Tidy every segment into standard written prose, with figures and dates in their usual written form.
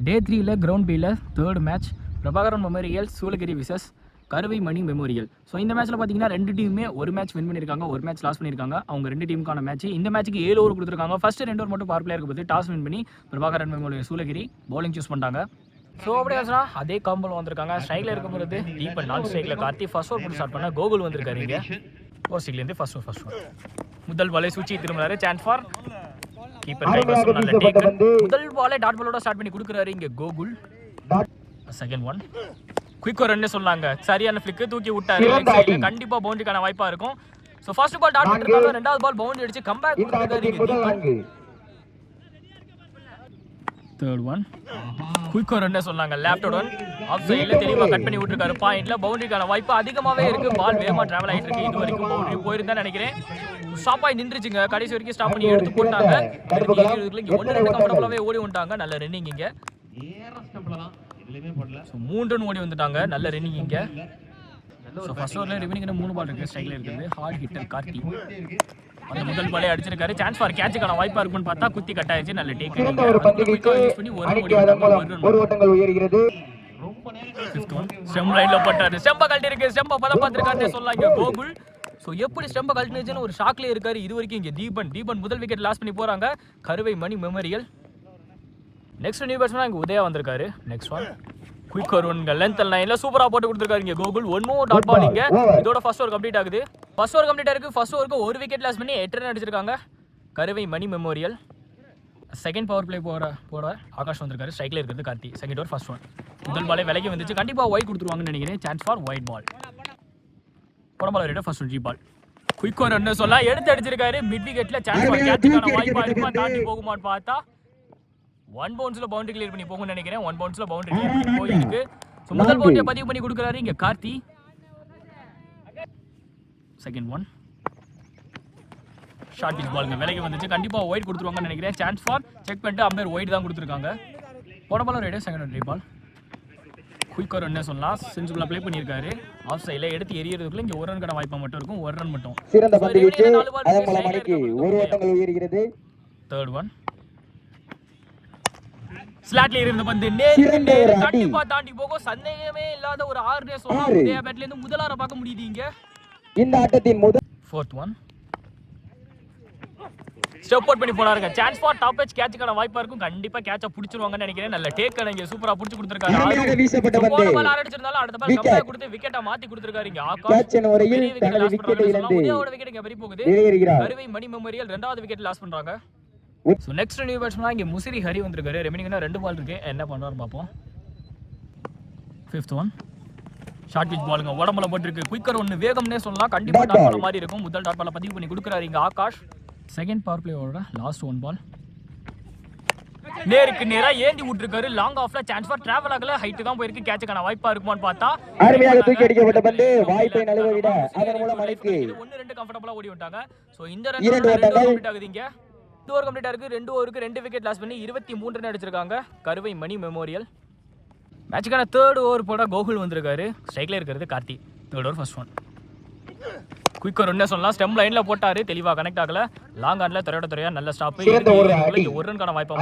டே 3ல கிரவுண்ட் பியில் third match Prabhakaran memorial Shoolagiri versus Karuvai Mani memorial. So இந்த மேட்ச்சில் பார்த்தீங்கன்னா ரெண்டு டீமுமே ஒரு மேட்ச் வின் பண்ணியிருக்காங்க, ஒரு மேட்ச் லாஸ் பண்ணியிருக்காங்க. அவங்க ரெண்டு டீமுக்கான மேட்ச். இந்த மேட்ச்சுக்கு 7 ஓவர் கொடுத்துருக்காங்க. ஃபர்ஸ்ட் 2 ஓவர் மட்டும் பவர் பிளேயர் போது டாஸ் வின் பண்ணி Prabhakaran memorial Shoolagiri bowling choose பண்ணிட்டாங்க. ஸோ அப்படியே அதே காம்பல் வந்திருக்காங்க. ஸ்ட்ரைக்கில் இருக்கும்போது டீப் நான் ஸ்ட்ரைக்கில் கார்த்தி ஃபர்ஸ்ட் ஓவர் ஸ்டார்ட் பண்ண கோகுல் வந்திருக்காரு. இங்கே ஓசிலேருந்து ஃபர்ஸ்ட் ஓவர் முதல் பாலை சுச்சி திரும்புறாரு. சான்ஸ் ஃபார் கீப்பர் நல்ல டேக்கன். முதல் பாலே டாட் பாலோட ஸ்டார்ட் பண்ணி கொடுக்குறாரு இங்கே Gokul. Second one quick run சொன்னாங்க. சரியான ஃபிளிக் தூக்கி விட்டாரு. கண்டிப்பா பவுண்டரிக்கான வாய்ப்பா இருக்கும். சோ ஃபர்ஸ்ட் பால் டாட் பண்ணிட்டாங்க. ரெண்டாவது பால் பவுண்டரி அடிச்சு கம்பேக் கொடுத்தாரு. தேர்ட் ஒன் குயிக் ரன் சொன்னாங்க. லெஃப்ட் ஒன் ஆஃப் சைடுல தெளிவா கட் பண்ணி விட்டுருக்காரு. பாயிண்ட்ல பவுண்டரிக்கான வாய்ப்பு அதிகமாவே இருக்கு. பால் வேகமா டிராவல் ஆயிட்டு இருக்கு. இது வரைக்கும் பவுண்டரி போயிருந்தா நினைக்கிறேன். ஸ்டாப் ஆகி நின்றுச்சுங்க. கடைசி வரைக்கும் ஸ்டாப் பண்ணி எடுத்து போட்டாங்க. ஒன்னு ரெண்டு கம்ஃபர்டபுளாவே ஓடி வந்துட்டாங்க. நல்ல ரன்னிங் இங்க. ஸோ 3 ரன் ஓடி வந்துட்டாங்க. நல்ல ரன்னிங் இங்க. ஸோ ஃபர்ஸ்ட் ஓவரில் ரிமைனிங் 3 பால் இருக்குது. ஸ்ட்ரைக்கில் இருக்குது. ஹார்ட் ஹிட்டர் கார்த்தி அந்த முதல் பாலே அடிச்சிருக்காரு. சான்ஸ் ஃபார் கேட்சுக்கான வாய்ப்பா இருக்குன்னு பார்த்தா குத்தி கட் ஆயிடுச்சு. நல்ல டேக் யூஸ் பண்ணி ஒரு ஓட்டங்கள் உயர்கிறது. ஸ்டெம் லைன்ல போட்டாரு. ஸ்டெம்ப கழட்டி இருக்கு. ஸ்டெம்ப பதம் பார்த்துருக்காருன்னு சொல்லலாம் இங்க கோகுல். ஸோ எப்படி ஸ்டெம்ப கழட்டினுச்சுன்னு ஒரு ஷாக்லேயே இருக்காரு. இது வரைக்கும் இங்கே தீபன் முதல் விக்கெட் லாஸ் பண்ணி போறாங்க கருவை Mani memorial. Next new batsman இங்கே உதயா வந்திருக்காரு. நெக்ஸ்ட் ஒன் குயிக் ஒருங்க லென்த் லைன்ல சூப்பரா போட்டு கொடுத்துருக்காரு இங்கே கோகுல். 1 more டாட் பால் இங்க. இதோட ஃபர்ஸ்ட் ஓவர் கம்ப்ளீட் ஆகுது. ஃபர்ஸ்ட் ஓவர் கம்ப்ளீட் ஆயிருக்கு. ஃபர்ஸ்ட் ஓவருக்கு ஒரு விக்கெட் லாஸ் பண்ணி 8 ரன் அடிச்சிருக்காங்க Karuvai Mani memorial. Second power play போட ஆகாஷ் வந்திருக்காரு. ஸ்ட்ரைக்ல இருக்குது Karthi. Second over first one முதல் பாலே விலைக்கு வந்துச்சு. கண்டிப்பா ஒயிட் கொடுத்துருவாங்கன்னு நினைக்கிறேன். Chance for wide ball. போடபால் ரெடி ஃபர்ஸ்ட் ஒன் ஜி பால் குயிக் ரன் சொல்ல எடுத்து அடிச்சிருக்காரு. மிட் விக்கெட்ல சான்ஸ் ஃபார் கேட்சுக்கான வாய்ப்பா இருக்குமா தாண்டி போகுமான்னு பார்த்தா 1 பவுன்ஸ்ல பவுண்டரி கிளியர் பண்ணி போகும்னு நினைக்கிறேன். 1 பவுன்ஸ்ல பவுண்டரி கிளியர் பண்ணி போயிருக்கு. சோ முதல் பவுண்டரியை பதிவு பண்ணி கொடுக்குறாரு இங்க Karthi. Second one short pitch பால்ங்க விலைக்கு வந்துச்சு. கண்டிப்பா ஒயிட் கொடுத்துருவாங்கன்னு நினைக்கிறேன். சான்ஸ் ஃபார் செக் பண்ணிட்டு அம்பையர் ஒயிட் தான் கொடுத்துருக்காங்க. போட ball ready second one ball quick run சொல்லலாம். செஞ்சுக்குள்ள ப்ளே பண்ணியிருக்காரு. ஆஃப் சைடில் எடுத்து எரியறதுக்குள்ள இங்கே 1 ரன் வாய்ப்பா மட்டும் இருக்கும். 1 ரன் மட்டும். தேர்ட் ஒன் ஸ்லாட்ல இருந்த பந்து நேரா கண்டிப்பா தாண்டி போகும். சந்தேகமே இல்லாத ஒரு 6 ரன் சொல்லலாம். உதயா பேட்ல இருந்து முதலார பார்க்க முடியுது இங்க இந்த ஆட்டத்தின் முதல். ஃபோர்த் ஒன் ஸ்டெப் அவுட் பண்ணி போறாருங்க. சான்ஸ் ஃபார் டாப் எட்ஜ் கேட்சுக்கான வாய்ப்பா இருக்கும். கண்டிப்பா கேட்ச புடிச்சிருவாங்கன்னு நினைக்கிறேன். நல்ல டேக் இங்க சூப்பரா புடிச்சு கொடுத்திருக்காரு. போன பால் அடிச்சிருந்தாலும் அடுத்த பால் கம்பேக் கொடுத்து விக்கெட்டை மாத்தி கொடுத்திருக்காரு இங்க ஆகாஷ். உதயாவோட விக்கெட் இங்க பறி போகுது. கருவை மணி மெமோரியல் இரண்டாவது விக்கெட் லாஸ் பண்றாங்க. ஸோ நெக்ஸ்ட் நியூ பேட்ஸ்மேன் இங்கே முசிறி ஹரி வந்திருக்காரு. ரெமினிங்னா 2 பால் இருக்கு. என்ன பண்ணுவார் பார்ப்போம். ஃபிஃப்த் ஒன் ஷார்ட் பிச் பாலுங்க. உடம்புல போட்டுருக்கு. குயிக்கர் ஒன்று வேகம்னே சொல்லலாம். கண்டிப்பாக டாட் பால் மாதிரி இருக்கும். முதல் டாட் பாலை பதிவு பண்ணி கொடுக்குறாரு இங்கே ஆகாஷ். செகண்ட் பவர் பிளேயோட லாஸ்ட் 1 பால் நேருக்கு நேராக ஏந்தி விட்டுருக்காரு. லாங் ஆஃப்ல சான்ஸ் ஃபார் டிராவல் ஆகல. ஹைட்டு தான் போயிருக்கு. கேட்சுக்கான வாய்ப்பா இருக்குமான்னு பார்த்தா அருமையாக தூக்கி அடிக்கப்பட்ட பந்து வாய்ப்பை நழுவ விட அதன் மூலம் அழைக்கு 1-2 கம்ஃபர்டபுளா ஓடி விட்டாங்க. ஸோ இந்த ரன் கம்ப்ளீட் ஆகுது இங்க. 2 ஓவர் கம்ப்ளீட் ஆயிருக்கு. 2 ஓவருக்கு 2 விக்கெட் லாஸ் பண்ணி 23 ரன் அடிச்சிருக்காங்க கருவை மணி மெமோரியல். மேட்சுக்கான தேர்ட் ஓவர் போட கோகுல் வந்திருக்காரு. ஸ்ட்ரைக்ல இருக்கிறது Karthi. Third over first one quick run சொல்லலாம். ஸ்டெம் லைன்ல போட்டாரு. தெளிவா கனெக்ட் ஆகல. லாங் ஆன்ல துறையா நல்ல ஸ்டாப். 1 ரன்கான வாய்ப்பு.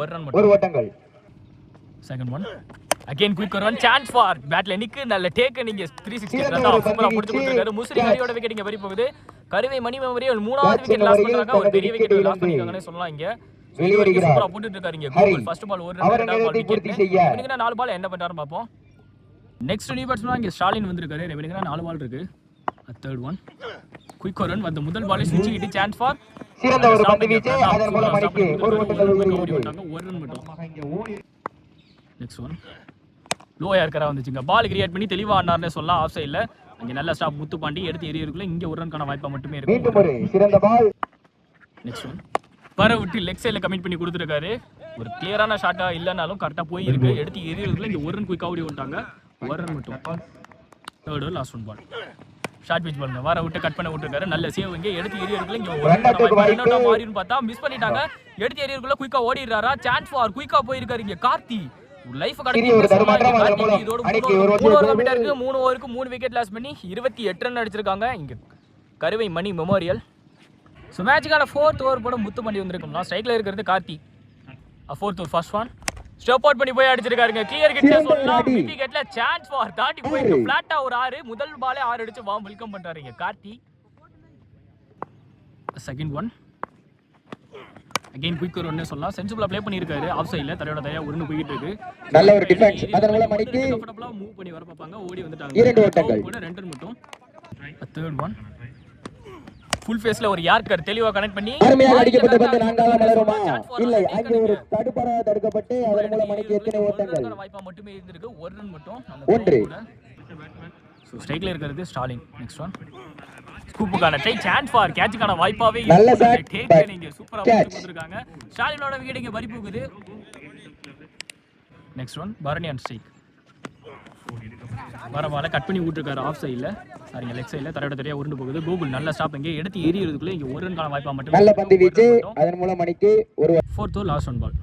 1 ரன் மட்டும். Second one again quick run chance for பேட்ல நிக்கு. நல்ல டேக் நீங்க 360 ரன் சூப்பரா முடிச்சு கொடுத்திருக்காரு. முசிறி ஹரியோட விக்கெட் இங்க பறி போகுது. கருவை மணி மெமோரியல் 3வது விக்கெட் லாஸ் பண்றாங்க. ஒரு பெரிய விக்கெட் லாஸ் பண்ணிருக்காங்கன்னு சொல்லலாம் இங்க. சூப்பரா போட்டுட்டு இருக்காரு இங்க கோகுல். ஃபர்ஸ்ட் பால் 1 ரன், ரெண்டாவது பால் விக்கெட். ரெமினிங்னா 4 பால் என்ன பண்றாருன்னு பாப்போம். நெக்ஸ்ட் நியூ பேட்ஸ்மேன் இங்க ஸ்டாலின் வந்திருக்காரு. ரெமினிங்னா 4 பால் இருக்கு. தேர்ட் ஒன் குயிக் ரன் வந்து முதல் பாலே சுவிட்ச் சான்ஸ் ஃபார் சிறந்த ஒரு பந்து வீச்சு. அதன் மூலம் அடிக்கு ஒரு ஓட்டங்கள் ஓடி விட்டாங்க. 1 ரன் மட்டும். நெக்ஸ்ட் ஒன் லோயா இருக்கறா வந்துச்சுங்க. பால் கிரியேட் பண்ணி தெளிவா ஆனார்னே சொல்லலாம். ஆஃப் சைடுல அங்க நல்ல ஸ்டாப் முத்து பாண்டி எடுத்து எரியறதுக்குள்ள இங்க 1 ரன்கான வாய்ப்பா மட்டுமே இருக்கு. மீண்டும் ஒரு சிறந்த பால். நெக்ஸ்ட் ஒன் பர விட்டு லெக் சைடுல கமிட் பண்ணி கொடுத்திருக்காரு. ஒரு கிளியரான ஷாட்டா இல்லனாலும் கரெக்ட்டா போய் இருக்கு. எடுத்து எரியறதுக்குள்ள இங்க 1 ரன் குயிக்கா ஓடி விட்டாங்க. 1 ரன் மட்டும். Third over last 1 ball short pitch ball வர விட்டு கட் பண்ண விட்டுருக்காரு. நல்ல சேவ் இங்க. எடுத்து எரியறதுக்குள்ள இங்க 1 ரன் மாறின்னு பார்த்தா மிஸ் பண்ணிட்டாங்க. எடுத்து எரியறதுக்குள்ள குயிக்கா ஓடிறாரா. சான்ஸ் ஃபார் குயிக்கா போயிருக்காரு இங்க கார்த்தி. லைஃப் கடத்தி இதோட 3 ஓவர் கம்ப்ளீட் ஆயிருக்கு. 3 ஓவருக்கு 3 விக்கெட் லாஸ் பண்ணி 28 ரன் அடிச்சிருக்காங்க இங்க கருவை மணி மெமோரியல். ஸோ மேட்சுக்கான 4th ஓவர் போட முத்து பண்ணி வந்திருக்கோம்னா ஸ்ட்ரைக்ல இருக்கிறது Karthi. 4th over first one step out பண்ணி போய் அடிச்சிருக்காருங்க. கிளியர் கிட்ட சொல்லலாம். விக்கெட்ல சான்ஸ் ஃபார் தாண்டி போயிருக்கு. ஃபிளாட்டா ஒரு 6 முதல் பாலே 6 அடிச்சு வார்ம் வெல்கம் பண்றாருங்க Karthi. Second one again quick run சொல்லலாம். சென்சிபிளா ப்ளே பண்ணிருக்காரு. ஆஃப் சைடுல தரையா உருண்டு போயிட்டு இருக்கு. நல்ல ஒரு டிஃபென்ஸ். அதன் மூலம் மணிக்கு கம்ஃபர்ட்டபிளா மூவ் பண்ணி வர பாப்பாங்க. ஓடி வந்துட்டாங்க. 2 ஓட்டங்கள். கூட 2 ரன் மட்டும். தேர்ட் ஒன் ஃபுல் ஃபேஸ்ல ஒரு யார்க்கர் தெளிவா கனெக்ட் பண்ணி அருமையாக அடிக்கப்பட்ட பந்து நான்காவது மலருமா? இல்லை, அங்கே ஒரு தடுப்படாக தடுக்கப்பட்டு அதன் மூலம் மணிக்கு எத்தனை ஓட்டங்கள்? வாய்ப்பா மட்டுமே இருந்திருக்கு. 1 ரன் மட்டும். 1. சோ ஸ்ட்ரைக்ல இருக்கிறது ஸ்டாலிங். நெக்ஸ்ட் ஒன் ஸ்கூப்புக்கான ட்ரை சான்ஸ் ஃபார் கேட்சுக்கான வாய்ப்பாவே நல்ல டேக் நீங்க சூப்பரா கொடுத்திருக்காங்க. ஸ்டாலினோட விக்கெட் இங்க பறி போகுது. Next one Bharani and strike. வரவால கட் பண்ணி விட்டுருக்காரு ஆஃப் சைடுல. சாரிங்க லெக் சைடுல தரையா உருண்டு போகுது. கூகுள் நல்ல ஸ்டாப் இங்க எடுத்து எரியறதுக்குள்ள இங்க ஒரு ரன்கான வாய்ப்பா மட்டும். நல்ல பந்து வீச்சு. அதன் மூலம் மணிக்கு ஒரு ஃபோர்த் லாஸ்ட் ஒன் பால்.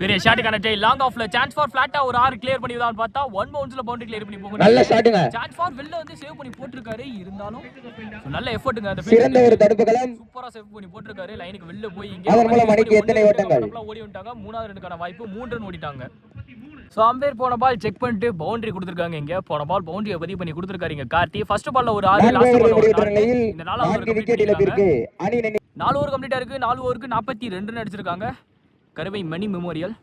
பெரிய ஷாட் கனெக்ட் லாங் ஆஃப்ல சான்ஸ் ஃபார் ஃபிளாட்டா ஒரு 6 கிளியர் பண்ணிதான் பார்த்தா 1 பவுன்ஸ்ல பவுண்டரி கிளியர் பண்ணி போகும். நல்ல ஷாட்ங்க. சான்ஸ் ஃபார் வெல்ல வந்து சேவ் பண்ணி போட்டுருக்காரு. இருந்தாலும் நல்ல எஃபோர்ட்ங்க. அந்த சிறந்த ஒரு தடுப்பு கலம். சூப்பரா சேவ் பண்ணி போட்டுருக்காரு. லைனுக்கு வெல்ல போய் இங்க அதன் மூலம் மணிக்கு எத்தனை ஓட்டங்கள்? ஓடி வந்துட்டாங்க. மூணாவது ரன்னுக்கான வாய்ப்பு 3 ரன் ஓடிட்டாங்க. சோ அம்பேர் போன பால் செக் பண்ணிட்டு பவுண்டரி கொடுத்திருக்காங்க. இங்க போன பால் பவுண்டரியை பதிவு பண்ணி கொடுத்திருக்காரு இங்க கார்த்தி. ஃபர்ஸ்ட் பால்ல ஒரு 6 லாஸ்ட் பால்ல ஒரு 4. இந்த 4 ஓவர் விக்கெட் இழப்பிற்கு அணி 4 ஓவர் கம்ப்ளீட்டா இருக்கு. 4 ஓவருக்கு 42 ரன் அடிச்சிருக்காங்க. Karuvai Mani memorial.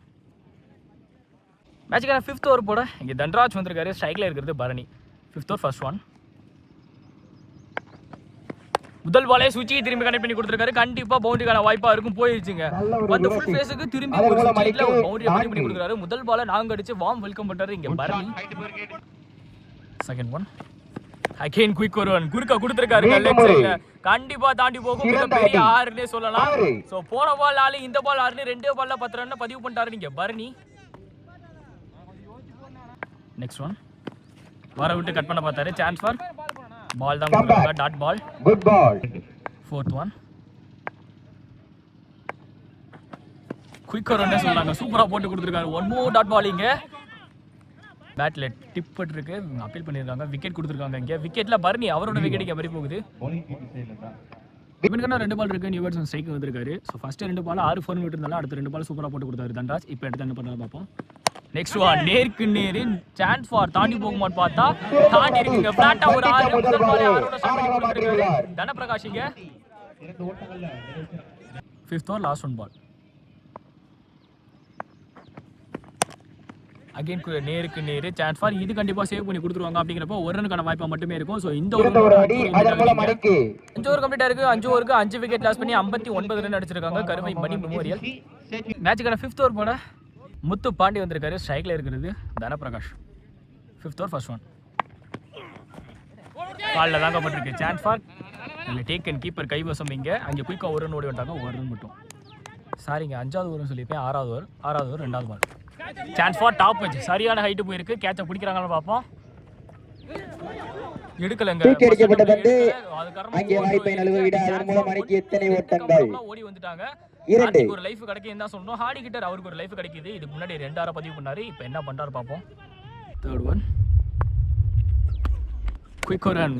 மேட்சுக்கான 5th over போட இங்க தன்ராஜ் வந்திருக்காரு. ஸ்ட்ரைக்ல இருக்கிறது Bharani. 5th over first one. முதல் பாலே சுச்சி திரும்பி கனெக்ட் பண்ணி கொடுத்திருக்காரு. கண்டிப்பா பவுண்டரிக்கான வாய்ப்பா இருக்கும். போயிருச்சுங்க. வந்து ஃபுல் ஃபேஸுக்கு திரும்பி ஒரு சுச்சில ஒரு பவுண்டரி பண்ணி கொடுக்குறாரு. முதல் பாலை 4 அடிச்சு வார்ம் வெல்கம் பண்றாரு இங்க Bharani. Second one again quick one குறுக்க கொடுத்திருக்காரு லெக் சைடுல. கண்டிப்பா தாண்டி போகும். பெரிய 6னே சொல்லலாம். சோ போன பால் 4 இந்த பால் 6 2 பால்ல 10 ரன் பதிவு பண்ணிட்டாரு இங்க பரணி. நெக்ஸ்ட் ஒன் வர விட்டு கட் பண்ண பார்த்தாரு. சான்ஸ் ஃபார் பால் தான் கொடுத்தாங்க. Dot ball. Good ball. Fourth one quick run சொன்னாங்க. சூப்பரா போட்டு கொடுத்திருக்காரு. 1 மோர் டாட் பால் இங்க. பேட்ல டிப் பட்டு இருக்கு. அப்பீல் பண்ணிருக்காங்க. விக்கெட் கொடுத்திருக்காங்க இங்க. விக்கெட்ல பரணி அவரோட விக்கெட் இங்க பறி போகுது. இவனுக்கு 2 பால் இருக்கு. நியூவர்ட்ஸ் ஸ்ட்ரைக் வந்திருக்காரு. சோ ஃபர்ஸ்ட் 2 பால் 6 4 விட்டுருந்தாலும் அடுத்த 2 பால் சூப்பரா போட்டு கொடுத்தாரு தன்ராஜ். இப்போ எடுத்து என்ன பண்ணலாம் பாப்போம். நெக்ஸ்ட் ஒன் நேருக்கு நேரு சான்ஸ் ஃபார் தாண்டி போகுமான்னு பார்த்தா தாண்டி இருக்குங்க. ஃபிளாட்டா ஒரு 6 முதல் பால் 6ஓட ஷாட் பண்ணி கொடுத்திருக்காரு தனபிரகாஷ் இங்க. 5th over last one ball. Again நேருக்கு நேரு சான்ஸ் ஃபார். இது கண்டிப்பா சேவ் பண்ணி கொடுத்துருவாங்க. அப்படிங்கிறப்ப 1 ரன்னுக்கான வாய்ப்பா மட்டுமே இருக்கும். சோ இந்த ஒரு 5 ஓவர் கம்ப்ளீட்டா இருக்கு. 5 ஓவருக்கு 5 விக்கெட் லாஸ் பண்ணி 59 ரன் அடிச்சிருக்காங்க Karuvai Mani memorial. மேட்சுக்கான 5th over போட முத்து பாண்டி வந்திருக்காரு. ஸ்ட்ரைக்ல இருக்கிறது தனபிரகாஷ். 5th ஓவர் ஃபர்ஸ்ட் ஒன் பால்ல தாங்க பட்டிருக்கு. Chance for take and keeper கைவசம் இங்க. அங்கே குயிக்கா 1 ரன் ஓடி வந்துட்டாங்க. 1 ரன் மட்டும். சாரிங்க 5வது ஓவர்னு சொல்லியிருப்பேன். 6வது ஓவர் 2வது பால். சான்ஸ் ஃபார் டாப் வச்சு சரியான ஹைட்டு போயிருக்கு. கேட்ச பிடிக்கிறாங்கன்னு பார்ப்போம். எடுக்கலங்க. அடிக்கப்பட்ட பந்து அங்கே வாய்ப்பை நழுவ விட அதன் மூலம் மணிக்கு எத்தனை ஓட்டங்கள்? ஓடி வந்துட்டாங்க. 2. ஒரு லைஃப் கிடைக்கும் தான் சொன்னோம். ஹார்டி கிட்டர் அவருக்கு ஒரு லைஃப் கிடைக்குது. இதுக்கு முன்னாடி 2 ஆற பதிவு பண்ணாரு. இப்போ என்ன பண்றாரு பாப்போம். தேர்ட் ஒன் குயிக் ரன்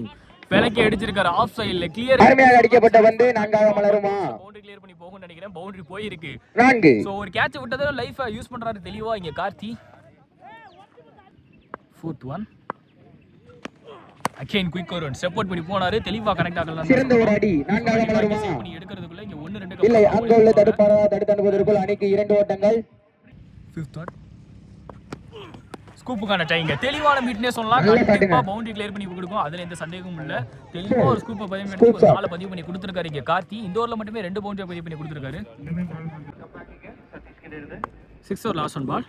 விலக்கி அடிச்சிருக்காரு. ஆஃப் சைடுல கிளியர் அருமையாக அடிக்கப்பட்ட பந்து நான்காவது மலருமா? பவுண்டரி கிளியர் பண்ணி போகும்னு நினைக்கிறேன். பவுண்டரி போயிருக்கு. 4. சோ ஒரு கேட்ச் விட்டதோ லைஃப் யூஸ் பண்றாரு தெளிவா இங்க Karthi. 4th one again quick run step out பண்ணி போனாரு. தெளிவா கனெக்ட் ஆகலாம். சிறந்த ஒரு அடி நான்காவது மலருமா? பண்ணி எடுக்கிறதுக்குள்ள இங்க 1 2 இல்லை, அங்க உள்ள தடுத்து அனுப்புவதற்குள் அணிக்கு 2 ஓட்டங்கள். 5th ஒன் ஸ்கூப்புக்கான டைங்க தெளிவான மீட்னே சொல்லலாம். கண்டிப்பா பவுண்டரி கிளியர் பண்ணி கொடுக்கும். அதுல எந்த சந்தேகமும் இல்ல. தெளிவா ஒரு ஸ்கூப்பை பதிவு பண்ணி ஒரு 4 பதிவு பண்ணி கொடுத்திருக்காரு இங்க கார்த்தி. இந்த ஓவர்ல மட்டுமே 2 பவுண்டரி பதிவு பண்ணி கொடுத்திருக்காரு. 6th over last one ball.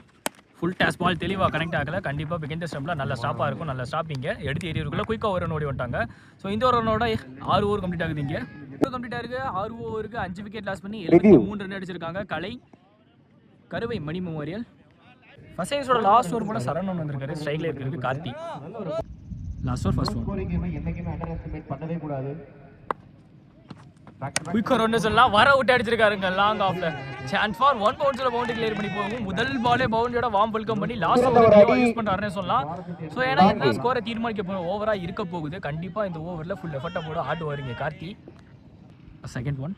Full toss ball தெளிவா கனெக்ட் ஆகல. கண்டிப்பா பிகின் ஸ்டெம்ப்ல நல்ல ஸ்டாப்பா இருக்கும். நல்ல ஸ்டாப்பிங்க எடுத்து ஏரியருக்குள்ள குயிக்கா ஒரு ரன் ஓடி வந்துட்டாங்க. சோ இந்த ஒரு ரனோட 6 ஓவர் கம்ப்ளீட் ஆகுது இங்க. கம்ப்ளீட் ஆயிருக்கு. 6 ஓவருக்கு 5 விக்கெட் லாஸ் பண்ணி 73 ரன் அடிச்சிருக்காங்க கலை கருவை மணி மெமோரியல். ஃபர்ஸ்ட் இன்னிங்ஸோட லாஸ்ட் ஓவர் போல சரவணன் வந்திருக்காரு. ஸ்ட்ரைக்ல இருக்கிறது Karthi. Last over first one quick run சொல்லலாம். வர விட்டு அடிச்சிருக்காருங்க லாங் ஆஃப்ல. சான்ஸ் ஃபார் 1 பவுன்ஸ்ல பவுண்டரி கிளியர் பண்ணி போகும். முதல் பாலே பவுண்டரியோட வார்ம் வெல்கம் பண்ணி லாஸ்ட் ஓவர் யூஸ் பண்றாருன்னு சொல்லலாம். சோ ஏன்னா இந்த ஸ்கோரை தீர்மானிக்க போற ஓவரா இருக்க போகுது. கண்டிப்பா இந்த ஓவர்ல ஃபுல் எஃபர்ட்டா போட ஆடுவாருங்க Karthi. Second one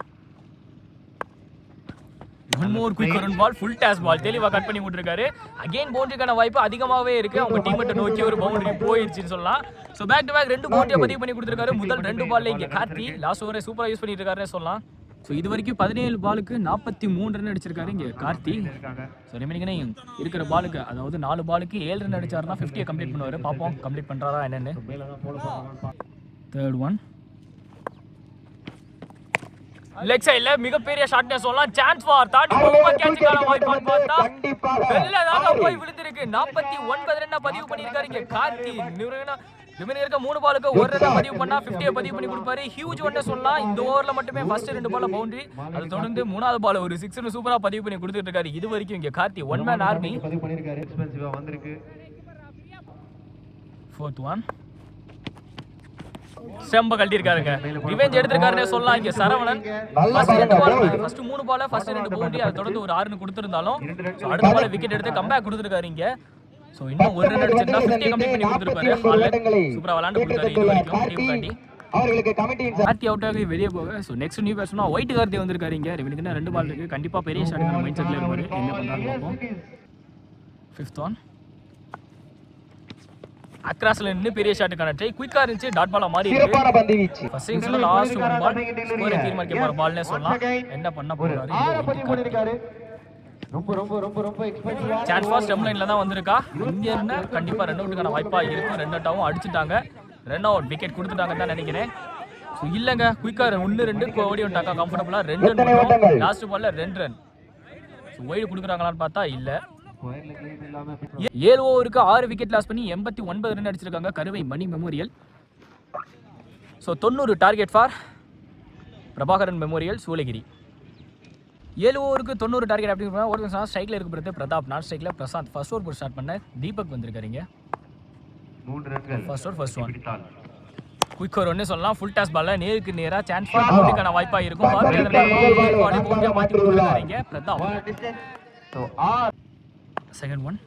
one more quick run ball, full toss ball, தெளிவா கட் பண்ணி விட்டுருக்காரு. அகைன் பவுண்டரிக்கான வாய்ப்பு அதிகமாவே இருக்கு. அவங்க டீம் நோக்கி ஒரு பவுண்டரி போயிடுச்சுன்னு சொல்லலாம். சோ பேக் டு பேக் 2 பவுண்டரியை பதிவு பண்ணி கொடுத்திருக்காரு. முதல் 2 பால்ல இங்க கார்த்தி லாஸ்ட் ஓவரை சூப்பரா யூஸ் பண்ணிட்டு இருக்காருன்னு சொல்லலாம். ஸோ இது வரைக்கும் 17 பாலுக்கு 43 ரன் அடிச்சிருக்காரு இங்கே கார்த்தி. ஸோ ரிமைனிங்னே இருக்கிற பாலுக்கு, அதாவது 4 பாலுக்கு 7 ரன் அடிச்சாருன்னா 50 கம்ப்ளீட் பண்ணுவார். பார்ப்போம் கம்ப்ளீட் பண்ணுறாரா என்னன்னு. தேர்ட் ஒன் லெக் சைடுல மிகப்பெரிய ஷாட்னே சொல்லலாம். சான்ஸ் ஃபார் தாண்டி போகுமா கேட்சுக்கான வாய்ப்பு பார்த்தா வெள்ளதாக போய் விழுந்திருக்கு. 49 ரன் பதிவு பண்ணியிருக்காரு இங்கே கார்த்தி. ரிமைனிங் இருக்க 3 பாலுக்கு 1 ரன் பதிவு பண்ணா 50 பதிவு பண்ணி கொடுப்பாரு. ஹியூஜ் ஒன்னே சொல்லலாம். இந்த ஓவர்ல மட்டுமே ஃபர்ஸ்ட் 2 பால்ல பவுண்டரி, அதை தொடர்ந்து 3வது பால் ஒரு 6 சூப்பரா பதிவு பண்ணி கொடுத்துட்டு இருக்காரு. இது வரைக்கும் இங்க Karthi one man army. Fourth one செம்ப கழட்டி இருக்காருங்க. ரிவெஞ்ச் எடுத்திருக்காருன்னே சொல்லலாம் இங்க சரவணன். ஃபர்ஸ்ட் 3 பால்ல ஃபர்ஸ்ட் 2 பவுண்டரி, அதை தொடர்ந்து ஒரு 6 கொடுத்திருந்தாலும் அடுத்த பால்ல விக்கெட் எடுத்து கம்பேக் கொடுத்திருக்காரு இங்க. சோ இன்னும் 1 ரன் அடிச்சிருந்தா 50 கம்ப்ளீட் பண்ணி கொடுத்திருப்பாரு. சூப்பரா விளையாண்டு கொடுத்தாரு இது வரைக்கும் டீம் காண்டி. கார்த்தி அவுட் ஆகி வெளியே போக. So next new batsman white Karthi வந்திருக்காரு இங்க. ரிமைனிங் 2 பால் இருக்கு. கண்டிப்பா பெரிய ஷாட் மைண்ட் செட்ல இருப்பாரு. என்ன பண்றாருன்னு பார்ப்போம். ஃபிஃப்த் ஒன் அக்ராஸ்ல நின்னு பெரிய ஷாட்டுக்கான ட்ரை குயிக்கா இருந்துச்சு. டாட் பாலா மாறி இருக்கு. ஃபர்ஸ்ட் இன்னிங்ஸ்ல லாஸ்ட் 1 பால் ஸ்கோரை தீர்மானிக்க போற பால்னே சொல்லலாம். என்ன பண்ண போறாரு ரொம்ப ரொம்ப ரொம்ப ரொம்ப எக்ஸ்பென்சிவா. சான்ஸ் ஃபார் ஸ்டெம் லைன்ல தான் வந்திருக்கா. இங்க என்ன கண்டிப்பா ரன் அவுட்டுக்கான வாய்ப்பா இருக்கும். ரன் அவுட்டாவும் அடிச்சிட்டாங்க. ரன் அவுட் விக்கெட் கொடுத்துட்டாங்கன்னு தான் நினைக்கிறேன். ஸோ இல்லைங்க குயிக்கா 1-2 ஓடி விட்டாங்க கம்ஃபர்டபுளா. 2 ரன் லாஸ்ட் பால்ல 2 ரன். ஒய்டு கொடுக்குறாங்களான்னு பார்த்தா இல்ல. 7 ஓவருக்கு 6 விக்கெட் லாஸ் பண்ணி 89 ரன் அடிச்சிருக்காங்க Karuvai Mani memorial. So 90 target for Prabhakaran memorial Shoolagiri. 7 ஓவருக்கு 90 டார்கெட் அப்படிங்கிற ஒரு ஸ்ட்ரைக்ல இருக்கிறது பிரதாப், நான் ஸ்ட்ரைக்ல பிரசாந்த். ஃபர்ஸ்ட் ஓவர் ஸ்டார்ட் பண்ண தீபக் வந்திருக்காருங்க. 3 ரன்கள் first over first one. Quick over ஒன்னே சொல்லலாம். ஃபுல் டாஸ் பால்ல நேருக்கு நேரா சான்ஸ் ஃபார் பவுண்டரிக்கான வாய்ப்பா இருக்கும். பவுண்டரியா மாத்தி கொடுத்துருக்காங்க Pratap. Second one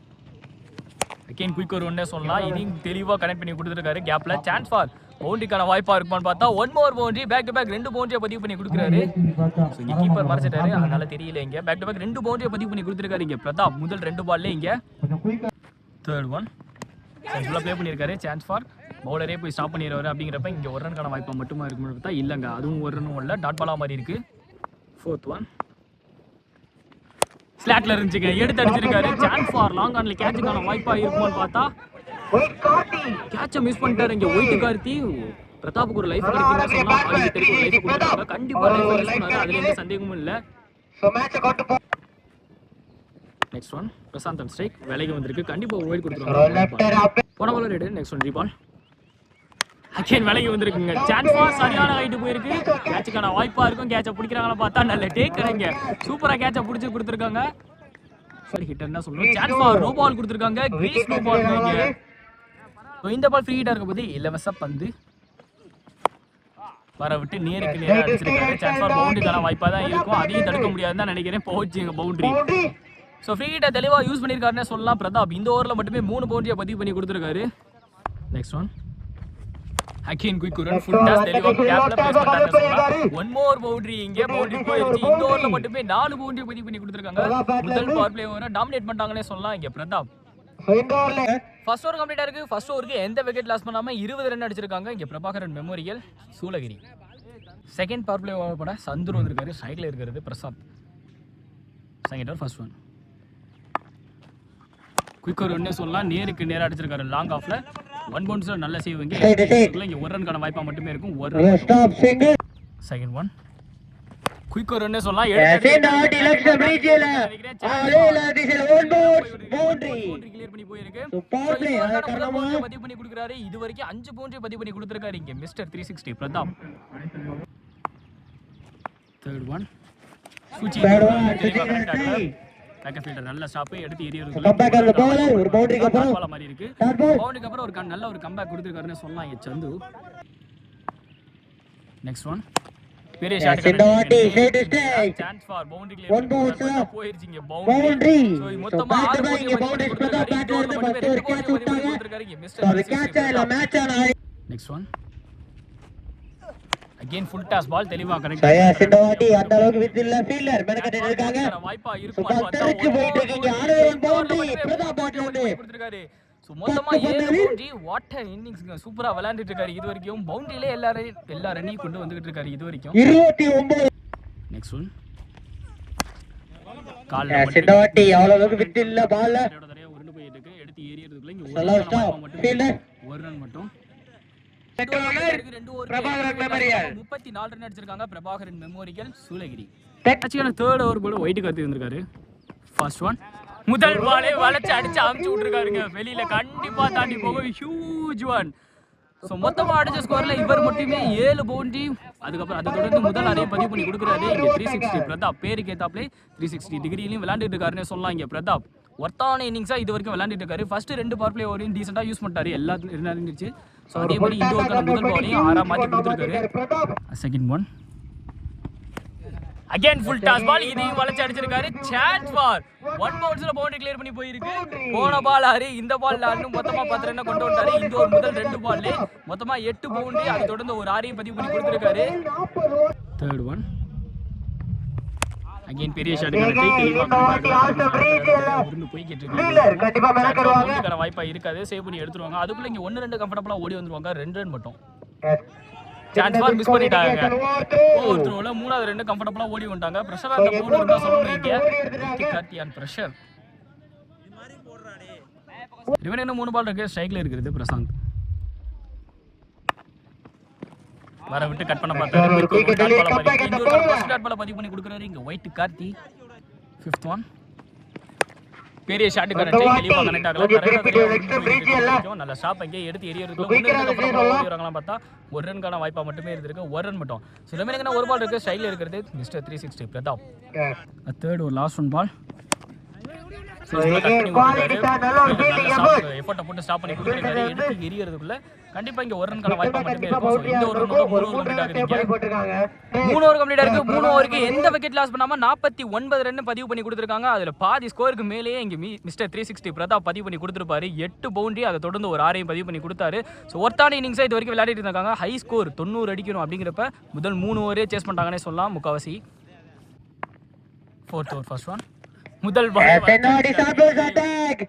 again quick over ஒன்னே சொல்லலாம். இதையும் தெளிவா கனெக்ட் பண்ணி கொடுத்துருக்காரு. கேப்ல சான்ஸ் ஃபார் பவுண்டரிக்கான வாய்ப்பா இருக்குமான்னு பார்த்தா 1 மோர் பவுண்டரி. பேக் டு பேக் 2 பவுண்டரியை பதிவு பண்ணி கொடுக்குறாரு. ஸோ இங்கே கீப்பர் மறைச்சிட்டாரு, அதனால தெரியல. இங்க பேக் டு பேக் 2 பவுண்டரியை பதிவு பண்ணி கொடுத்துருக்காரு இங்க பிரதாப். முதல் 2 பால்ல இங்க. தேர்ட் ஒன் ஃபுல்லாக ப்ளே பண்ணியிருக்காரு. சான்ஸ் ஃபார் பவுலரே போய் ஸ்டாப் பண்ணிடுவாரு. அப்படிங்கிறப்ப இங்கே 1 ரன்கான வாய்ப்பா மட்டுமா இருக்குன்னு பார்த்தா இல்லைங்க, அதுவும் 1 ரன்னும் இல்லை. டாட் பாலா மாதிரி இருக்கு. ஃபோர்த் ஒன் ஸ்லாட்ல இருந்துச்சுங்க, எடுத்து அடிச்சிருக்காரு. சான்ஸ் ஃபார் லாங் ஆன்ல கேட்சுக்கான வாய்ப்பா இருக்குமான்னு பார்த்தா கேட்சை மிஸ் பண்ணிட்டாரு இங்க ஒயிட் கார்த்தி. பிரதாப்புக்கு ஒரு லைஃப் கிடைக்குன்னு சொல்லலாம். அவருக்கு தெரியும் லைஃப் கொடுத்தாங்க. கண்டிப்பா லைஃப் யூஸ் பண்ணாரு, அதுல எந்த சந்தேகமும் இல்ல. நெக்ஸ்ட் ஒன் பிரசாந்த் ஸ்ட்ரைக் வேலைக்கு வந்திருக்கு. கண்டிப்பா ஒயிட் கொடுத்துருவாங்க. போன பால் ரெடி. நெக்ஸ்ட் ஒன் ரீபால் அகைன் வேலைக்கு வந்திருக்குங்க. சான்ஸ் ஃபார் சரியான ஹைட் போயிருக்கு. கேட்சுக்கான வாய்ப்பா இருக்கும். கேட்சை பிடிக்கிறாங்களா பார்த்தா நல்ல டேக்கருங்க. சூப்பரா கேட்சை பிடிச்சி கொடுத்துருக்காங்க. சரி ஹிட்டர் தான் சொல்றோம். சான்ஸ் ஃபார் நோ பால் கொடுத்துருக்காங்க. Crease no ball. இந்த பால் ஃப்ரீ ஹிட்டா இருக்க போது இலவச பந்து வர விட்டு நேருக்கு நேரா அடிச்சிருக்காரு. சான்ஸ் ஃபார் பவுண்டரிக்கான வாய்ப்பா தான் இருக்கும். அதையும் தடுக்க முடியாதுன்னு தான் நினைக்கிறேன். போச்சுங்க பவுண்டரி. ஸோ ஃப்ரீ ஹிட்டை தெளிவாக யூஸ் பண்ணியிருக்காருன்னு சொல்லலாம் பிரதாப். இந்த ஓவரில் மட்டுமே 3 பவுண்டரியை பதிவு பண்ணி கொடுத்துருக்காரு. Next one again quick run full toss தெளிவா கேப்ல பிளேஸ் பண்ணாருன்னு சொல்லலாம். 1 மோர் பவுண்டரி இங்க பவுண்டரி போயிடுச்சு. இந்த ஓவர்ல மட்டுமே 4 பவுண்டரி பதிவு பண்ணி கொடுத்திருக்காங்க. முதல் பவர் பிளே ஓவரை டாமினேட் பண்ணிட்டாங்கன்னே சொல்லலாம் இங்க பிரதாப். ஃபர்ஸ்ட் ஓவர் கம்ப்ளீட்டா இருக்கு. ஃபர்ஸ்ட் ஓவருக்கு எந்த விக்கெட் லாஸ் பண்ணாம 20 ரன் அடிச்சிருக்காங்க இங்க Prabhakaran memorial Soolagiri. Second power play over போட சந்துரு வந்திருக்காரு. சைடுல இருக்கிறது Prasad. Second over first one quick over ஒன்னே சொல்லலாம். நேருக்கு நேரா அடிச்சிருக்காரு லாங் ஆஃப்ல. 1 பவுன்ஸ்ல நல்ல சேவிங். இங்க 1 ரன்கான வாய்ப்பா மட்டுமே இருக்கும். 1 run. Second one quick over ஒன்னே சொல்லலாம். கிளியர் பண்ணி போயிருக்கு. பதிவு பண்ணி கொடுக்குறாரு. இது வரைக்கும் 5 பவுண்டரி பதிவு பண்ணி கொடுத்துருக்காரு இங்க மிஸ்டர் 360 பிரதாப். தேர்ட் ஒன் சூச்சி பேக்கப் ஃபீல்டர் நல்ல ஸ்டாப் எடுத்து ஏறியது கம்பேக் அந்த பவுலர் ஒரு பவுண்டரிக்கு அப்புறம் பால் மாதிரி இருக்கு. பவுண்டரிக்கு அப்புறம் ஒரு நல்ல ஒரு கம்பேக் கொடுத்திருக்காருன்னு சொல்லலாம் இங்க சந்து. நெக்ஸ்ட் ஒன் பெரிய shot chance for boundary clear போயிருச்சு இங்க பவுண்டரி. சோ மொத்தமா 6 பவுண்டரி கொடுத்திருக்காரு. இந்த ஓவர்ல மட்டுமே 2 பவுண்டரி கொடுத்திருக்காரு இங்க mister. Next one again full toss ball தெளிவா கனெக்ட் சயாஸ் இந்த வாட்டி அந்த அளவுக்கு வித் இல்ல ஃபீல்டர் மெனக்கட்ட இருக்காங்க வாய்ப்பா இருக்குமா பார்த்தா தெரிச்சு போயிட்டு இருக்கீங்க ஆரோன் பவுண்டரி பிரதாப் பேட்ல இருந்து கொடுத்திருக்காரு. சோ மொத்தமா 7 பவுண்டரி வாட் அன் இன்னிங்ஸ்ங்க. சூப்பரா விளையாண்டுட்டு இருக்காரு இது வரைக்கும். பவுண்டரியிலே எல்லா ரன்னையும் கொண்டு வந்துகிட்டு இருக்காரு இது வரைக்கும். 29 நெக்ஸ்ட் ஒன் கால்ல இந்த வாட்டி அவ்வளவு அளவுக்கு வித் இல்ல பால்ல உருண்டு போயிட்டு இருக்கு. எடுத்து ஏறியறதுக்குள்ள இங்க நல்லா ஸ்டாப் ஃபீல்டர் ஒரு ரன் மட்டும். பிரபாகரன் மெமோரியல் 34 ரன் அடிச்சிருக்காங்க Prabhakaran memorial Soolagiri. Actually third over போல ஒயிட் கத்தி வந்திருக்காரு. ஃபர்ஸ்ட் ஒன் முதல் பாலே வளைச்சு அடிச்சு அமுச்சு விட்டுருக்காருங்க. வெளியில கண்டிப்பா தாண்டி போகும் ஹியூஜ் ஒன். ஸோ மொத்தமா அடிச்ச ஸ்கோர்ல இவர் மட்டுமே 7 பவுண்டரி. அதுக்கப்புறம் அதை தொடர்ந்து முதல் அறையை பதிவு பண்ணி கொடுக்குறாரு. இங்க 360 பிரதாப் பேருக்கு ஏத்தாப்லே 360 டிகிரிலையும் விளையாண்டுட்டு இருக்காருன்னு சொல்லலாம். இங்க பிரதாப் ஒர்த்தான இன்னிங்ஸா இது வரைக்கும் விளையாண்டுட்டு இருக்காரு. ஃபர்ஸ்ட் 2 பவர் பிளே ஓவரையும் டீசெண்டா யூஸ் பண்ணிட்டாரு. எல்லாத்துலயும் இருந்துச்சு. ஸோ அதே மாதிரி இந்த ஓவருக்கான முதல் பாலையும் 6 மாத்தி கொடுத்துருக்காரு. Second one again full toss ball இதையும் வளைச்சு அடிச்சிருக்காரு. சான்ஸ் ஃபார் 1 பவுன்ஸ்ல பவுண்டரி கிளியர் பண்ணி போயிருக்கு. போன பால் 6 இந்த பால் 4 மொத்தமா 10 ரன் கொண்டு வந்தாரு. இந்த ஒரு முதல் 2 பால்ல மொத்தமா 8 பவுண்டரி. அதை தொடர்ந்து ஒரு 6ஐயும் பதிவு பண்ணி கொடுத்திருக்காரு. தேர்ட் ஒன் அகைன் பெரிய ஷாட் போய்கிட்டு இருக்கு. வாய்ப்பா இருக்காது. சேவ் பண்ணி எடுத்துருவாங்க. அதுக்குள்ள இங்க 1-2 கம்ஃபர்டபுளா ஓடி வந்துருவாங்க. 2 ரன் மட்டும். சான்ஸ் பால் மிஸ் பண்ணிட்டாங்க. ஓவர் த்ரோல மூணாவது 2 கம்ஃபர்டபுளா ஓடி வந்துட்டாங்க. பிரஷரா அந்த போர்டு இருந்தா சொல்லணும். இங்க கார்த்தியான் பிரஷர் இவன் என்ன 3 பால் இருக்கு. ஸ்ட்ரைக்ல இருக்குது பிரசாந்த். வர விட்டு கட் பண்ண பார்த்தாரு. ஃபர்ஸ்ட் டாட் பால் பதிவு பண்ணி கொடுக்குறாரு. இங்க ஒயிட் கார்த்தி. ஃபிஃப்த் ஒன் பெரிய ஷாட் கனெக்ட் தெளிவா கனெக்ட் ஆகல. நல்ல ஸ்டாப் அங்கே எடுத்து எரியறதுக்குள்ள பார்த்தா ஒரு ரன்கான வாய்ப்பா மட்டுமே இருந்திருக்கு. ஒரு ரன் மட்டும். ஸோ ரிமைனிங் ஒரு பால் இருக்கு. ஸ்டைல இருக்கிறது மிஸ்டர் 360 பிரதாப். தேர்ட் ஒரு லாஸ்ட் ஒன் பால் எஃபோர்ட் போட்டு ஸ்டாப் பண்ணி கொடுத்துருக்காரு. எடுத்து எரியறதுக்குள்ள கண்டிப்பா இங்க ஒரு ரன்கான வாய்ப்பா மட்டுமே இருக்கும். இந்த ஒரு ரன் 3 ஓவர் கம்ப்ளீட் ஆகுது. 3 ஓவருக்கு எந்த விக்கெட் லாஸ் பண்ணாம 49 ரன் பதிவு பண்ணி கொடுத்துருக்காங்க. அதுல பாதி ஸ்கோருக்கு மேலேயே இங்க மிஸ்டர் 360 பிரதாப் பதிவு பண்ணி கொடுத்துருப்பாரு. 8 பவுண்டரி. அதை தொடர்ந்து ஒரு 6ஐயும் பதிவு பண்ணி கொடுத்தாரு. ஸோ ஒர்த்தான இன்னிங்ஸா இது வரைக்கும் விளையாடிட்டு இருக்காங்க. ஹை ஸ்கோர் 90 அடிக்கணும் அப்படிங்கிறப்ப முதல் 3 ஓவரே சேஸ் பண்ணிட்டாங்கன்னே சொல்லலாம் முக்காவாசி. ஃபோர்த் ஓவர் ஃபர்ஸ்ட் ஒன் முதல் பால் தென்னாடி சார்பஸ் அட்டாக்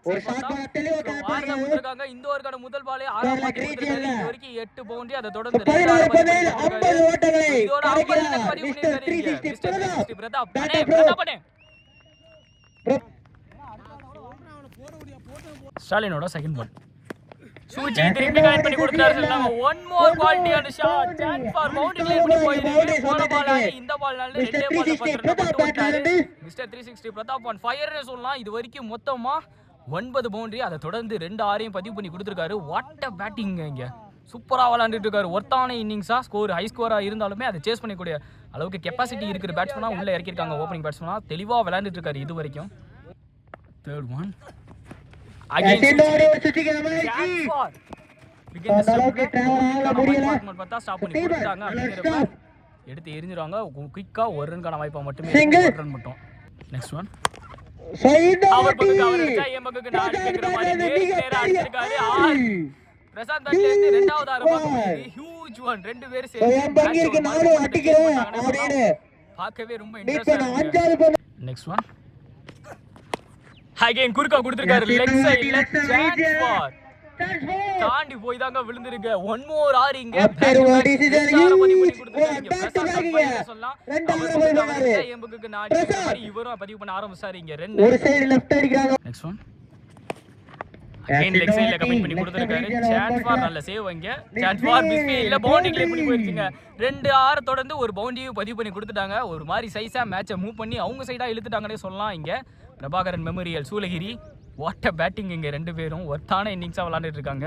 ஒரு ஷாட் பால் தெளிவா கனெக்ட் பண்ணிருக்காங்க. இந்த ஓவருக்கான முதல் பாலே 6 மாத்தி கொடுத்திருக்காரு. இது வரைக்கும் 8 பவுண்டரி. அதை தொடர்ந்து 50 ஓட்டங்களை கரைக்கிறார் மிஸ்டர் 360 பிரதாப். பிரதாப் ஸ்டாலினோட செகண்ட் பால் சூஜி திருப்பி கனெக்ட் பண்ணி கொடுத்தாரு. சொன்னாங்க ஒன் மோர் குவாலிட்டியான shot. Chance for boundary clear பண்ணி போயிருக்கு. போன பால் இந்த பால்னால 2 பால் பண்றாரு. மிஸ்டர் 360 பிரதாப் on fire னு சொல்லலாம். இது வரைக்கும் மொத்தமா 9 பவுண்டரி. அதை தொடர்ந்து 2 6ஐயும் பதிவு பண்ணி கொடுத்திருக்காரு. வாட் அ பேட்டிங் இங்க. சூப்பரா விளையாண்டுட்டு இருக்காரு. ஒர்த்தான இன்னிங்ஸா ஸ்கோர் ஹை ஸ்கோரா இருந்தாலுமே அதை சேஸ் பண்ணக்கூடிய அளவுக்கு கெப்பாசிட்டி இருக்கிற பேட்ஸ்மேனா உள்ள இறக்கிருக்காங்க. ஓப்பனிங் பேட்ஸ்மேனா தெளிவா விளையாண்டுட்டு இருக்காரு இது வரைக்கும். தேர்ட் ஒன் எடுத்து எரிஞ்சிருவாங்க. குயிக்கா ஒரு ரன்கான வாய்ப்பா மட்டுமே. ஒரு ரன் மட்டும். நெக்ஸ்ட் ஒன் பிரசாந்த் பேட்ல இருந்து இரண்டாவது ஆரம்பம் ஹியூஜ் ஒன். 2 பேர் சேர்ந்து பார்க்கவே ரொம்ப இன்ட்ரஸ்டிங்கா இருக்கு. நெக்ஸ்ட் ஒன் அகைன் குறுக்கா கொடுத்திருக்காரு. லெக் சைடுல சான்ஸ் ஃபார் தாண்டி போய் தாங்க விழுந்திருக்கு. ஒன் மோர் ஆர் இங்க இவரும் பதிவு பண்ண ஆரம்பிச்சாரு. இங்க நெக்ஸ்ட் ஒன் அகைன் லெக் சைடுல கமிட் பண்ணி கொடுத்திருக்காரு. சான்ஸ் ஃபார் நல்ல சேவ் இங்க. சான்ஸ் ஃபார் மிஸ் இல்ல பவுண்டரி கிளியர் பண்ணி போயிருச்சுங்க. 2 6 தொடர்ந்து ஒரு பவுண்டரியும் பதிவு பண்ணி கொடுத்துட்டாங்க. ஒரு மாதிரி சைஸா மேட்சை மூவ் பண்ணி அவங்க சைடா இழுத்துட்டாங்கன்னே சொல்லலாம். இங்க Prabhakaran memorial Shoolagiri. What a batting இங்க 2 பேரும் ஒர்த்தான இன்னிங்ஸா விளையாண்டுட்டு இருக்காங்க.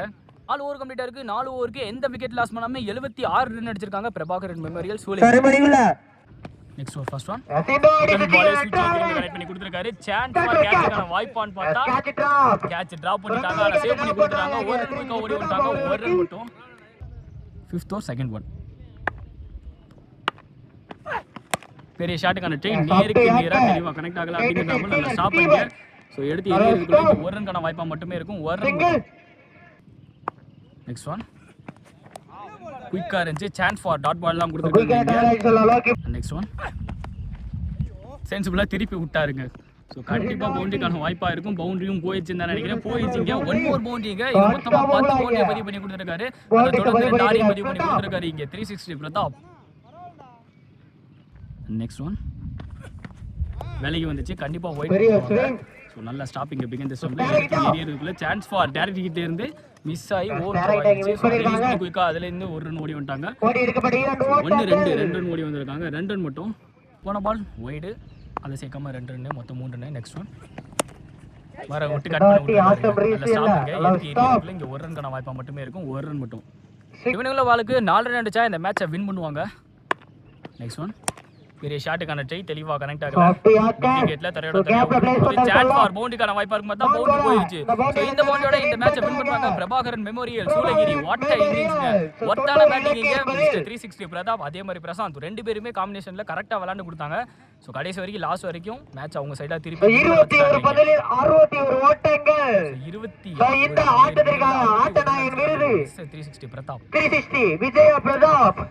4 ஓவர் கம்ப்ளீட்டா இருக்கு. 4 ஓவருக்கு எந்த விக்கெட் லாஸ் பண்ணாம 76 ரன் அடிச்சிருக்காங்க Prabhakaran memorial Soolagiri. Next over first one பாலே ஸ்விட்ச் கனெக்ட் பண்ணி கொடுத்திருக்காரு. சான்ஸ் ஃபார் கேட்ச்க்கான வாய்ப்பான்னு பார்த்தா கேட்ச் டிராப் பண்ணிட்டாங்க. அத சேவ் பண்ணி கொடுத்துட்டாங்க. ஒரு ரன் குயிக்கா ஓடி வந்துட்டாங்க. ஒரு ரன் மட்டும். ஃபிஃப்த் ஓவர் செகண்ட் ஒன் பெரிய ஷாட்டுக்கான ட்ரெயின் நேருக்கு நேரா தெளிவா கனெக்ட் ஆகல அப்படிங்கறதால நல்லா ஸ்டாப் பண்ணிங்க. சோ எடுத்து எரியறதுக்குள்ள ஒரு ரன்கான வாய்ப்பா மட்டுமே இருக்கும். ஒரு ரன். நெக்ஸ்ட் ஒன் குயிக்கா இருந்துச்சு. சான்ஸ் ஃபார் டாட் பால் தான் கொடுத்துருக்காங்க. நெக்ஸ்ட் ஒன் சென்சிபிளா திருப்பி விட்டாருங்க. ஸோ கண்டிப்பாக பவுண்டரிக்கான வாய்ப்பாக இருக்கும். பவுண்டரியும் போயிடுச்சுன்னு தான் நினைக்கிறேன். போயிடுச்சிங்க. ஒன் மோர் பவுண்டரிங்க. இது மொத்தமாக 10 பவுண்டரியை பதிவு பண்ணி கொடுத்துருக்காரு. அதை தொடர்ந்து 2 ஆரையும் பதிவு பண்ணி கொடுத்துருக்காரு இங்கே 360 பிரதாப். நெக்ஸ்ட் ஒன் வேலைக்கு வந்துச்சு. கண்டிப்பாக ஒயிட். ஸோ நல்ல ஸ்டாப்பிங் பிகின் தி ஸ்டம்பிள் ஏரியாக்குள்ள சான்ஸ் ஃபார் டேரக்ட் கிட்ட இருந்து மிஸ் ஆகி ஓவர் ஆயிடுச்சு. குயிக்காக அதுலேருந்து ஒரு ரன் ஓடி வந்துட்டாங்க. 2 ரன் ஓடி வந்திருக்காங்க. 2 ரன் மட்டும் போன பால் ஒய்டு. அதை சேர்க்காம 2 ரன் மொத்தம் 3 ரன். நெக்ஸ்ட் ஒன் வர விட்டு கட் பண்ணி விட்டுருக்காங்க. இங்கே 1 ரன்கான வாய்ப்பாக மட்டுமே இருக்கும். 1 ரன் மட்டும். இவனுங்கள வாளுக்கு 4 ரன் அடிச்சா இந்த மேட்சை வின் பண்ணுவாங்க. நெக்ஸ்ட் ஒன் பெரிய ஷாட்டுக்கான ட்ரை தெளிவா கனெக்ட் ஆகல. விக்கெட்ல தரையோட ஒரு சான்ஸ் ஃபார் பவுண்டரிக்கான வாய்ப்பா இருக்கும். பார்த்தா பவுண்டரி போயிடுச்சு. சோ இந்த பவுண்டரியோட இந்த மேட்சை வின் பண்ணுவாங்க Prabhakaran memorial Shoolagiri. What a இன்னிங்ஸ்ங்க. ஒர்த்தான பேட்டிங் இங்க மிஸ்டர் 360 பிரதாப் அதே மாதிரி பிரசாந்த் 2 பேருமே காம்பினேஷன்ல கரெக்ட்டா விளையாண்டு கொடுத்தாங்க. சோ கடைசி வரைக்கும் லாஸ்ட் வரைக்கும் மேட்ச் அவங்க சைடா திருப்பி 21 பதிலில் 61 ஓட்டங்கள். 20 இந்த ஆட்டத்திற்கான ஆட்ட நாயகன் விருது 360 பிரதாப். 360 விஜய பிரதாப்.